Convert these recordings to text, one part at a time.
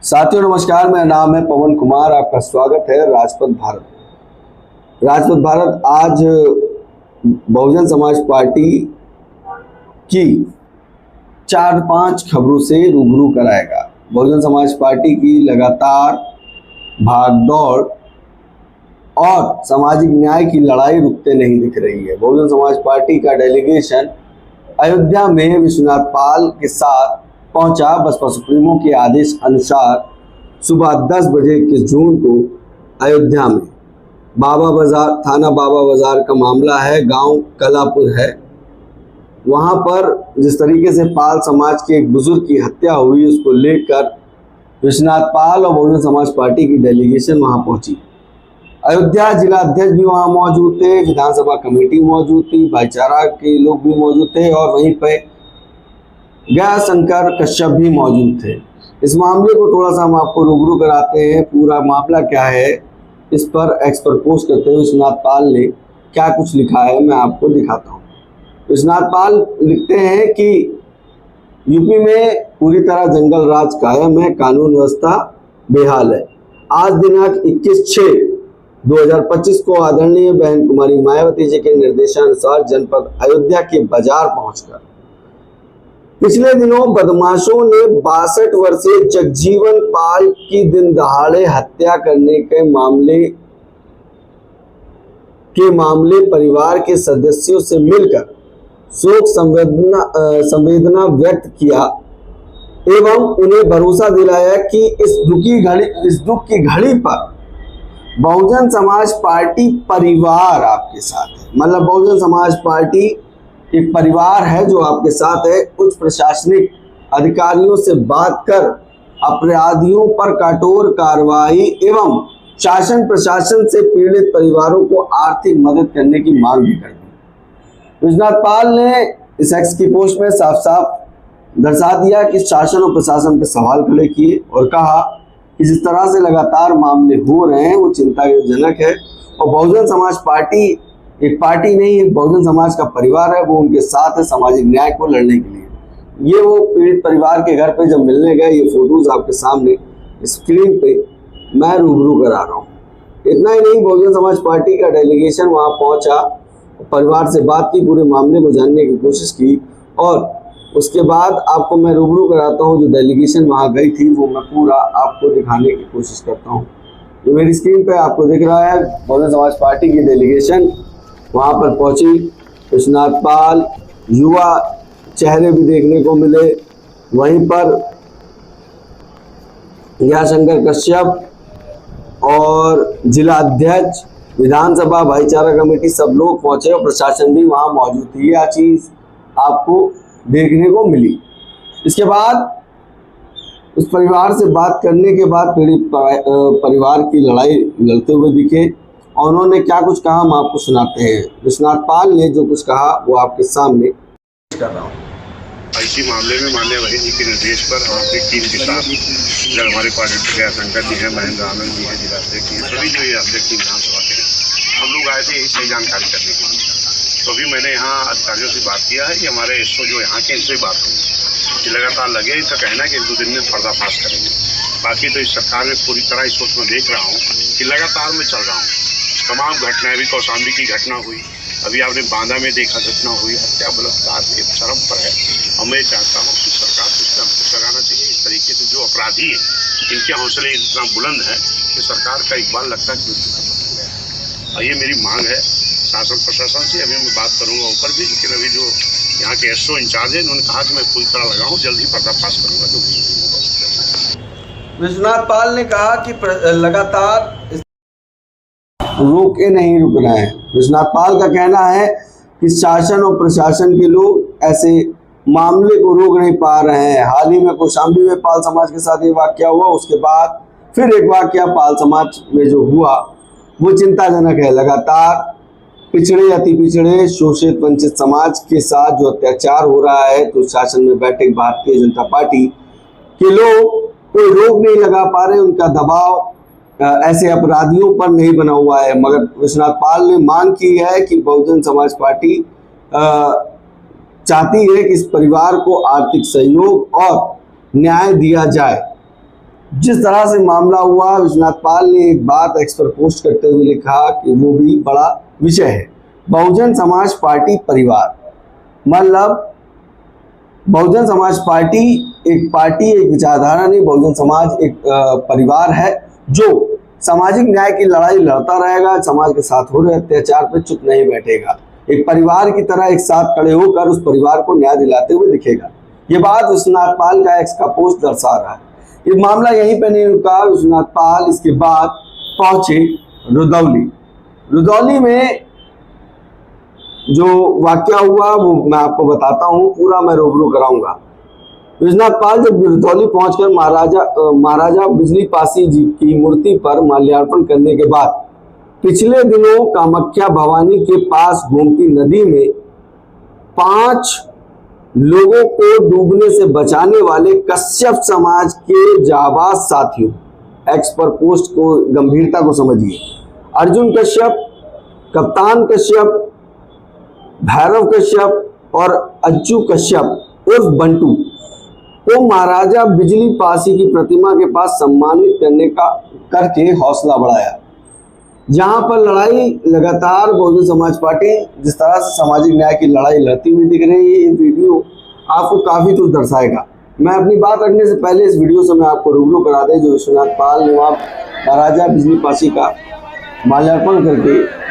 साथियों नमस्कार, मेरा नाम है पवन कुमार। आपका स्वागत है राजपथ भारत। राजपथ भारत आज बहुजन समाज पार्टी की 4-5 खबरों से रूबरू कराएगा। बहुजन समाज पार्टी की लगातार भागदौड़ और सामाजिक न्याय की लड़ाई रुकते नहीं दिख रही है। बहुजन समाज पार्टी का डेलीगेशन अयोध्या में विश्वनाथ पाल के साथ पहुंचा। बसपा सुप्रीमो के आदेश अनुसार सुबह 10 बजे 21 जून को अयोध्या में बाबा बाजार, थाना बाबा बाजार का मामला है, गांव कलापुर है। वहां पर जिस तरीके से पाल समाज के एक बुजुर्ग की हत्या हुई, उसको लेकर विश्वनाथ पाल और बहुजन समाज पार्टी की डेलीगेशन वहां पहुंची। अयोध्या जिला अध्यक्ष भी वहां मौजूद थे, विधानसभा कमेटी मौजूद थी, भाईचारा के लोग भी मौजूद थे और वहीं पे गया शंकर कश्यप भी मौजूद थे। इस मामले को थोड़ा सा हम आपको रूबरू कराते हैं। पूरा मामला क्या है, इस पर एक्सपर्ट पोस्ट करते हुए विश्वनाथ पाल ने क्या कुछ लिखा है, मैं आपको दिखाता हूँ। विश्वनाथ पाल लिखते हैं कि यूपी में पूरी तरह जंगल राज कायम है, कानून व्यवस्था बेहाल है। आज दिनांक 21/6/2025 को आदरणीय बहन कुमारी मायावती जी के निर्देशानुसार जनपद अयोध्या के बाजार पहुंचकर पिछले दिनों बदमाशों ने 62 वर्षीय जगजीवन पाल की दिन दहाड़े हत्या करने के मामले परिवार के सदस्यों से मिलकर शोक संवेदना व्यक्त किया एवं उन्हें भरोसा दिलाया कि इस दुख की घड़ी पर बहुजन समाज पार्टी परिवार आपके साथ है। मतलब बहुजन समाज पार्टी एक परिवार है जो आपके साथ है। उच्च प्रशासनिक अधिकारियों से बात कर अपराधियों पर कठोर कार्रवाई एवं शासन प्रशासन से पीड़ित परिवारों को आर्थिक मदद करने की मांग भी कर दी। विश्वनाथ पाल ने इस एक्स की पोस्ट में साफ साफ दर्शा दिया कि शासन और प्रशासन पर सवाल खड़े किए और कहा कि जिस तरह से लगातार मामले हो रहे हैं वो चिंताजनक है और बहुजन समाज पार्टी एक पार्टी नहीं, एक बहुजन समाज का परिवार है, वो उनके साथ है सामाजिक न्याय को लड़ने के लिए। ये वो पीड़ित परिवार के घर पे जब मिलने गए, ये फोटोज आपके सामने स्क्रीन पे मैं रूबरू करा रहा हूँ। इतना ही नहीं, बहुजन समाज पार्टी का डेलीगेशन वहाँ पहुँचा, परिवार से बात की, पूरे मामले को जानने की कोशिश की और उसके बाद आपको मैं रूबरू कराता हूँ। जो डेलीगेशन वहाँ गई थी वो मैं पूरा आपको दिखाने की कोशिश करता हूँ। जो मेरी स्क्रीन पे आपको दिख रहा है, बहुजन समाज पार्टी की डेलीगेशन वहाँ पर पहुंची। विश्वनाथ पाल, युवा चेहरे भी देखने को मिले। वहीं पर शंकर कश्यप और जिला अध्यक्ष, विधानसभा, भाईचारा कमेटी सब लोग पहुंचे और प्रशासन भी वहाँ मौजूद थी। यह चीज़ आपको देखने को मिली। इसके बाद उस परिवार से बात करने के बाद पीड़ित परिवार की लड़ाई लड़ते हुए दिखे और उन्होंने क्या कुछ कहा हम आपको सुनाते हैं। विश्वनाथ पाल ने जो कुछ कहा वो आपके सामने कर रहा हूँ। इसी मामले में माननीय वही जी के निर्देश पर हम अपनी टीम के साथ जब हमारे पार्टी के शंकर जी हैं, महेंद्र आनंद जी हैं, जिला अध्यक्ष जी, सभी जो ये अध्यक्ष विधानसभा के हम लोग आए थे यही सही जानकारी करने के लिए। तो अभी मैंने यहाँ अधिकारियों से बात किया है कि हमारे एसओ जो यहाँ के इनसे बात हुई कि लगातार लगे, इनका कहना है कि 1-2 दिन में पर्दाफाश करेंगे। बाकी तो इस सरकार में पूरी तरह इस वक्त मैं देख रहा हूँ कि लगातार मैं चल रहा हूँ। तमाम घटनाएं भी, कौशाम्बी की घटना हुई, अभी आपने बांदा में देखा घटना हुई, हत्या बलात्कार के चरम पर है। और मैं चाहता हूँ कि सरकार को इसका अंकुश लगाना चाहिए। इस तरीके से जो अपराधी हैं इनके हौसले इतना बुलंद है कि सरकार का एक बार लगता है कि मृत्यु का पत्र गया है। और ये मेरी मांग है शासन प्रशासन से। अभी मैं बात करूँगा ऊपर भी, लेकिन अभी जो यहाँ के एसओ इंचार्ज है उन्होंने कहा कि मैं पूरी तरह लगा हूँ, जल्द ही पर्दाफाश करूँगा जो भी होगा। विश्वनाथ पाल ने कहा कि लगातार रोके नहीं रुक रहे हैं। विश्वनाथ पाल का कहना है कि शासन और प्रशासन के लोग ऐसे मामले को रोक नहीं पा रहे हैं। हाल ही में कौशाम्बी में पाल समाज के साथ ये वाकया हुआ, उसके बाद फिर एक वाकया पाल समाज में जो हुआ वो चिंताजनक है। लगातार पिछड़े, अति पिछड़े, शोषित, वंचित समाज के साथ जो अत्याचार हो रहा है, तो शासन में बैठे भारतीय जनता पार्टी के लोग कोई रोक नहीं लगा पा रहे, उनका दबाव ऐसे अपराधियों पर नहीं बना हुआ है। मगर विश्वनाथ पाल ने मांग की है कि बहुजन समाज पार्टी चाहती है कि इस परिवार को आर्थिक सहयोग और न्याय दिया जाए। जिस तरह से मामला हुआ, विश्वनाथ पाल ने एक बात एक्स पर पोस्ट करते हुए लिखा कि वो भी बड़ा विषय है। बहुजन समाज पार्टी परिवार, मतलब बहुजन समाज पार्टी एक विचारधारा नहीं, बहुजन समाज एक परिवार है जो सामाजिक न्याय की लड़ाई लड़ता रहेगा, समाज के साथ हो रहे अत्याचार पर चुप नहीं बैठेगा, एक परिवार की तरह एक साथ खड़े होकर उस परिवार को न्याय दिलाते हुए दिखेगा। ये बात विश्वनाथ पाल का एक्स का पोस्ट दर्शा रहा है। ये मामला यहीं पे नहीं रुका, विश्वनाथ पाल इसके बाद पहुंचे रुदौली में जो वाकया हुआ वो मैं आपको बताता हूँ, पूरा मैं रूबरू कराऊंगा। विश्वनाथ पाल जब रुदौली पहुंचकर महाराजा बिजली पासी जी की मूर्ति पर माल्यार्पण करने के बाद पिछले दिनों कामाख्या भवानी के पास गोमती नदी में 5 लोगों को डूबने से बचाने वाले कश्यप समाज के जाबाज साथियों, एक्स पर पोस्ट को गंभीरता को समझिए, अर्जुन कश्यप, कप्तान कश्यप, भैरव कश्यप और अज्जू कश्यप उर्फ बंटू को महाराजा बिजली पासी की प्रतिमा के पास सम्मानित करके हौसला बढ़ाया। जहां पर लड़ाई लगातार बहुजन समाज पार्टी जिस तरह से सामाजिक न्याय की लड़ाई लड़ती हुई दिख रही है, ये वीडियो आपको काफी कुछ दर्शाएगा। मैं अपनी बात रखने से पहले इस वीडियो से मैं आपको रूबरू करा दें जो विश्वनाथ पाल ने वहाँ महाराजा बिजली पासी का माल्यार्पण करके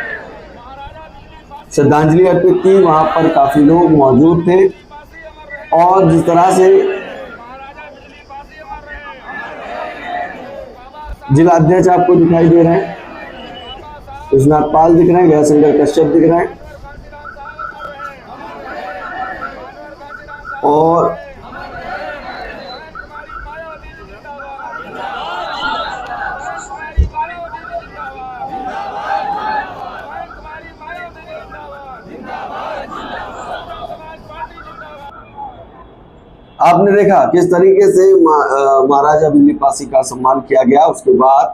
श्रद्धांजलि अर्पित की। वहाँ पर काफी लोग मौजूद थे और जिस तरह से जिला अध्यक्ष आपको दिखाई दे रहे हैं, विश्वनाथ पाल दिख रहे हैं, गयाशंकर कश्यप दिख रहे हैं और आपने देखा किस तरीके से महाराजा बिजली पासी का सम्मान किया गया। उसके बाद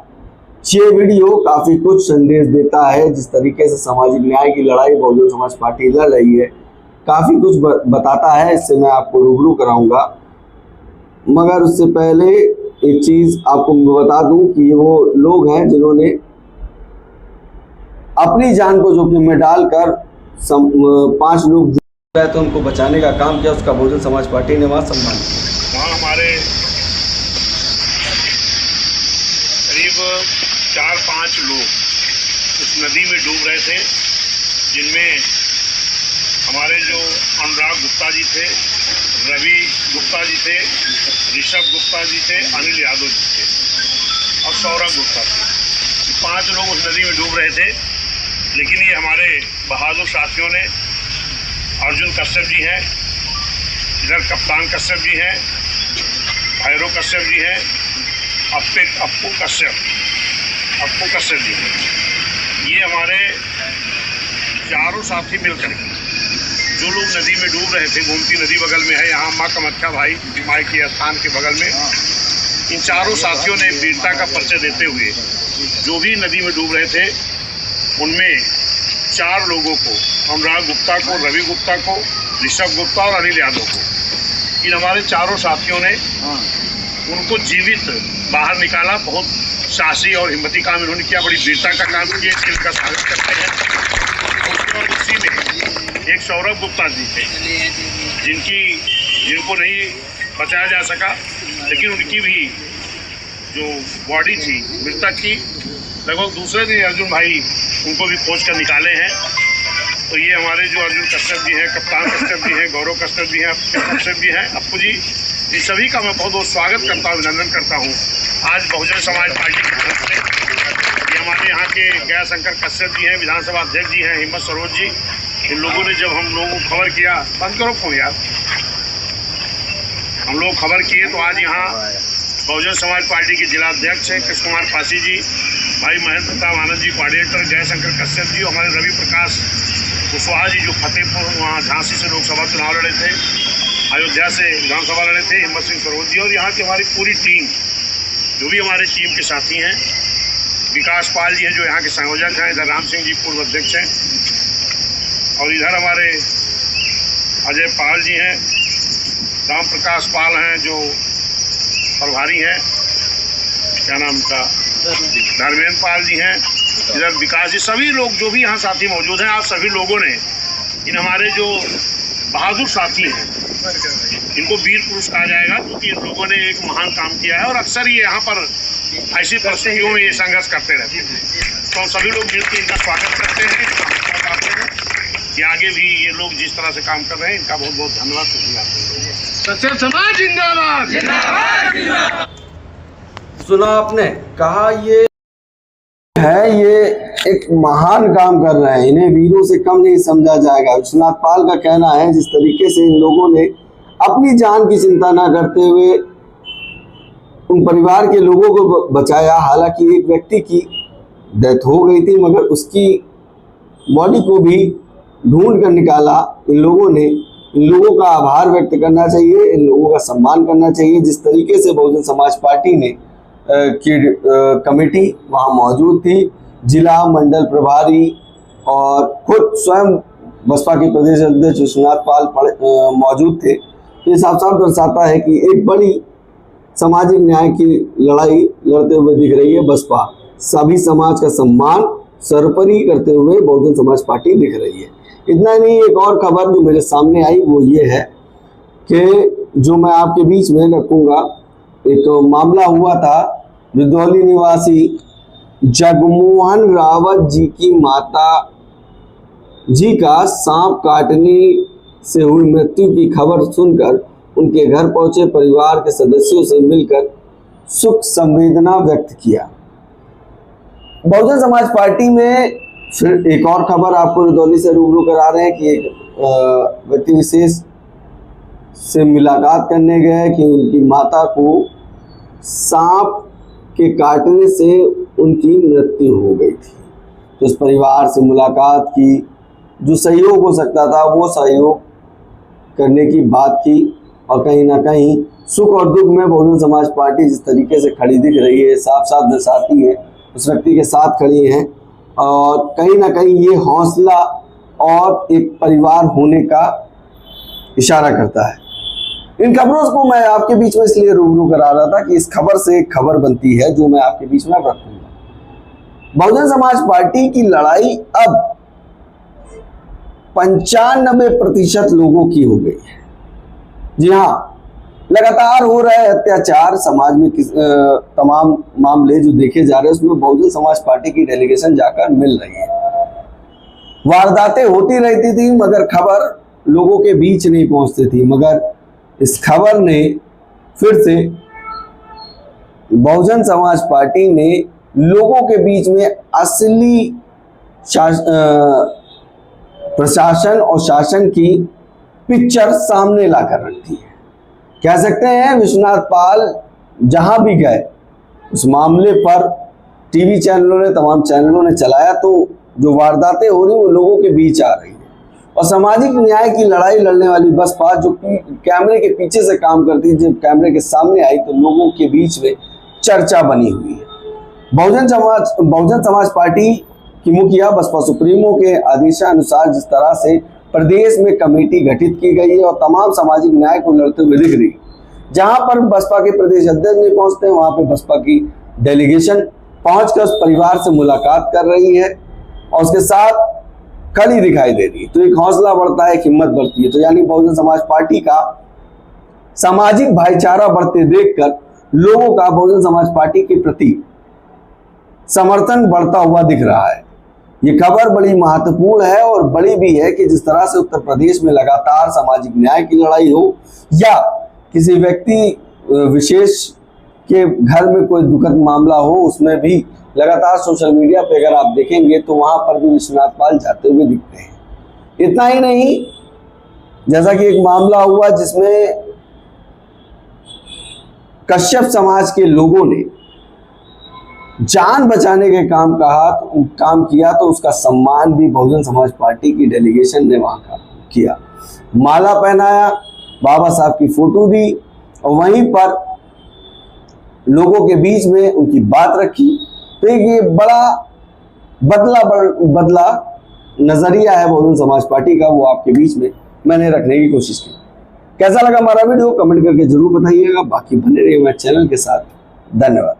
ये वीडियो काफी कुछ संदेश देता है, जिस तरीके से सामाजिक न्याय की लड़ाई बहुजन समाज पार्टी लड़ रही है, काफी कुछ बताता है। इससे मैं आपको रूबरू कराऊंगा, मगर उससे पहले एक चीज आपको बता दूं कि वो लोग हैं जिन्होंने अपनी जान को जोखिम में डालकर 5 लोग तो उनको बचाने का काम किया, उसका बहुजन समाज पार्टी ने वहाँ सम्मान किया। वहाँ हमारे करीब 4-5 लोग उस नदी में डूब रहे थे, जिनमें हमारे जो अनुराग गुप्ता जी थे, रवि गुप्ता जी थे, ऋषभ गुप्ता जी थे, अनिल यादव जी थे और सौरभ गुप्ता थे। 5 लोग उस नदी में डूब रहे थे, लेकिन ये हमारे बहादुर साथियों ने, अर्जुन कश्यप जी हैं, इधर कप्तान कश्यप जी हैं, भैरव कश्यप जी हैं, अप्पू कश्यप जी हैं, ये हमारे चारों साथी मिलकर जो लोग नदी में डूब रहे थे, गोमती नदी बगल में है, यहाँ माँ कामाख्या माई के स्थान के बगल में, इन चारों साथियों ने वीरता का परिचय देते हुए जो भी नदी में डूब रहे थे उनमें 4 लोगों को, अनुराग गुप्ता को, रवि गुप्ता को, ऋषभ गुप्ता और अनिल यादव को, इन हमारे चारों साथियों ने उनको जीवित बाहर निकाला। बहुत साहसी और हिम्मती काम इन्होंने किया, बड़ी वीरता का काम किया, इनका स्वागत करते हैं। और उसी में एक सौरभ गुप्ता जी थे जिनको नहीं बचाया जा सका, लेकिन उनकी भी जो बॉडी थी मृतक की, लगभग दूसरे दिन अर्जुन भाई उनको भी खोज कर निकाले हैं। तो ये हमारे जो अर्जुन कश्यप जी हैं, कप्तान कश्यप जी हैं, गौरव कश्यप जी हैं, कश्यप जी हैं, अप्पू जी, इन सभी का मैं बहुत बहुत स्वागत करता हूँ, अभिनंदन करता हूँ। आज बहुजन समाज पार्टी की तरफ से ये हमारे यहाँ के गयाशंकर कश्यप जी हैं, विधानसभा अध्यक्ष जी हैं, हिम्मत सरोज जी, इन लोगों ने जब हम लोगों को खबर किया, बंद करो फोन यार, हम लोग खबर किए तो आज यहाँ बहुजन समाज पार्टी के जिला अध्यक्ष हैं कृष्ण कुमार पासी जी, भाई महेंद्र प्रताप आनंद जी कोऑर्डिनेटर, जयशंकर कश्यप जी, हमारे रवि प्रकाश कुशवाहा जी जो फतेहपुर वहाँ झांसी से लोकसभा चुनाव लड़े थे, अयोध्या से विधानसभा लड़े थे, हिम्मत सिंह सरोज जी, और यहाँ की हमारी पूरी टीम, जो भी हमारे टीम के साथी हैं, विकास पाल जी हैं जो यहाँ के संयोजक हैं, इधर राम सिंह जी पूर्व अध्यक्ष हैं, और इधर हमारे अजय पाल जी हैं, राम प्रकाश पाल हैं जो प्रभारी हैं, क्या नाम का, धर्मेंद्र पाल जी हैं, इधर विकास जी, सभी लोग जो भी यहाँ साथी मौजूद हैं। आप सभी लोगों ने इन हमारे जो बहादुर साथी हैं, इनको वीर पुरुष कहा जाएगा, क्योंकि इन लोगों ने एक महान काम किया है और अक्सर ये यहाँ पर ऐसी परिस्थितियों में ये संघर्ष करते रहते हैं। तो सभी लोग मिलकर इनका स्वागत करते हैं कि आगे भी ये लोग जिस तरह से काम कर रहे हैं, इनका बहुत बहुत धन्यवाद। सच्चा समाज जिंदाबाद। सुना आपने, कहा ये है, ये एक महान काम कर रहे हैं, इन्हें वीरों से कम नहीं समझा जाएगा। विश्वनाथ पाल का कहना है जिस तरीके से इन लोगों ने अपनी जान की चिंता न करते हुए उन परिवार के लोगों को बचाया, हालांकि एक व्यक्ति की डेथ हो गई थी मगर उसकी बॉडी को भी ढूंढ कर निकाला इन लोगों ने। इन लोगों का आभार व्यक्त करना चाहिए, इन लोगों का सम्मान करना चाहिए। जिस तरीके से बहुजन समाज पार्टी ने की कमेटी वहाँ मौजूद थी, जिला मंडल प्रभारी और खुद स्वयं बसपा के प्रदेश अध्यक्ष विश्वनाथ पाल मौजूद थे, तो ये साफ साफ दर्शाता है कि एक बड़ी सामाजिक न्याय की लड़ाई लड़ते हुए दिख रही है बसपा। सभी समाज का सम्मान सर्वोपरि करते हुए बहुजन समाज पार्टी दिख रही है। इतना ही नहीं, एक और खबर जो मेरे सामने आई वो ये है कि जो मैं आपके बीच में रखूँगा, एक मामला हुआ था रुदौली निवासी जगमोहन रावत जी की माता जी का सांप काटने से हुई मृत्यु की खबर सुनकर उनके घर पहुंचे परिवार के सदस्यों से मिलकर सुख संवेदना व्यक्त किया। बहुजन समाज पार्टी में फिर एक और खबर आपको रुदौली से रूबरू करा रहे हैं कि एक व्यक्ति विशेष से मुलाकात करने गए कि उनकी माता को सांप के काटने से उनकी मृत्यु हो गई थी। तो उस परिवार से मुलाकात की, जो सहयोग हो सकता था वो सहयोग करने की बात की, और कहीं ना कहीं सुख और दुख में बहुजन समाज पार्टी जिस तरीके से खड़ी दिख रही है, साफ साफ दर्शाती है उस व्यक्ति के साथ खड़ी हैं, और कहीं ना कहीं ये हौसला और एक परिवार होने का इशारा करता है। इन खबरों को मैं आपके बीच में इसलिए रूबरू करा रहा था कि इस खबर से एक खबर बनती है जो मैं आपके बीच में रखूंगा। बहुजन समाज पार्टी की लड़ाई अब 95% लोगों की हो गई है। जी हाँ, लगातार हो रहे अत्याचार, समाज में तमाम मामले जो देखे जा रहे हैं उसमें बहुजन समाज पार्टी की डेलीगेशन जाकर मिल रही है। वारदातें होती रहती थी मगर खबर लोगों के बीच नहीं पहुंचती थी, मगर इस खबर ने फिर से बहुजन समाज पार्टी ने लोगों के बीच में असली प्रशासन और शासन की पिक्चर सामने लाकर रखी है। कह सकते हैं विश्वनाथ पाल जहां भी गए उस मामले पर टीवी चैनलों ने, तमाम चैनलों ने चलाया, तो जो वारदातें हो रही वो लोगों के बीच आ रही है। और सामाजिक न्याय की लड़ाई लड़ने वाली बसपा जो कि कैमरे के पीछे से काम करती, जब कैमरे के सामने आई तो लोगों के बीच में चर्चा बनी हुई है। बहुजन समाज पार्टी की मुखिया बसपा सुप्रीमो के आदेशानुसार जिस तरह से प्रदेश में कमेटी गठित की गई है और तमाम सामाजिक न्याय को लड़ते हुए दिख रही है, जहां पर बसपा के प्रदेश अध्यक्ष नहीं पहुंचते हैं वहां पे बसपा की डेलीगेशन पहुंचकर उस परिवार से मुलाकात कर रही है और उसके साथ खड़ी दिखाई दे रही है। तो एक हौसला बढ़ता है, एक हिम्मत बढ़ती है। तो यानी बहुजन समाज पार्टी का सामाजिक भाईचारा बढ़ते देखकर लोगों का बहुजन समाज पार्टी के प्रति समर्थन बढ़ता हुआ दिख रहा है। ये खबर बड़ी महत्वपूर्ण है और बड़ी भी है कि जिस तरह से उत्तर प्रदेश में लगातार सामाजिक न्याय की लड़ाई हो या किसी व्यक्ति विशेष के घर में कोई दुखद मामला हो, उसमें भी लगातार सोशल मीडिया पे अगर आप देखेंगे तो वहां पर भी विश्वनाथ पाल जाते हुए दिखते हैं। इतना ही नहीं, जैसा कि एक मामला हुआ जिसमें कश्यप समाज के लोगों ने जान बचाने के काम किया तो उसका सम्मान भी बहुजन समाज पार्टी की डेलीगेशन ने वहां का किया। माला पहनाया, बाबा साहब की फोटो दी और वहीं पर लोगों के बीच में उनकी बात रखी। तो ये बड़ा बदला नजरिया है बहुजन समाज पार्टी का, वो आपके बीच में मैंने रखने की कोशिश की। कैसा लगा हमारा वीडियो कमेंट करके जरूर बताइएगा। बाकी बने रहिए मेरे चैनल के साथ। धन्यवाद।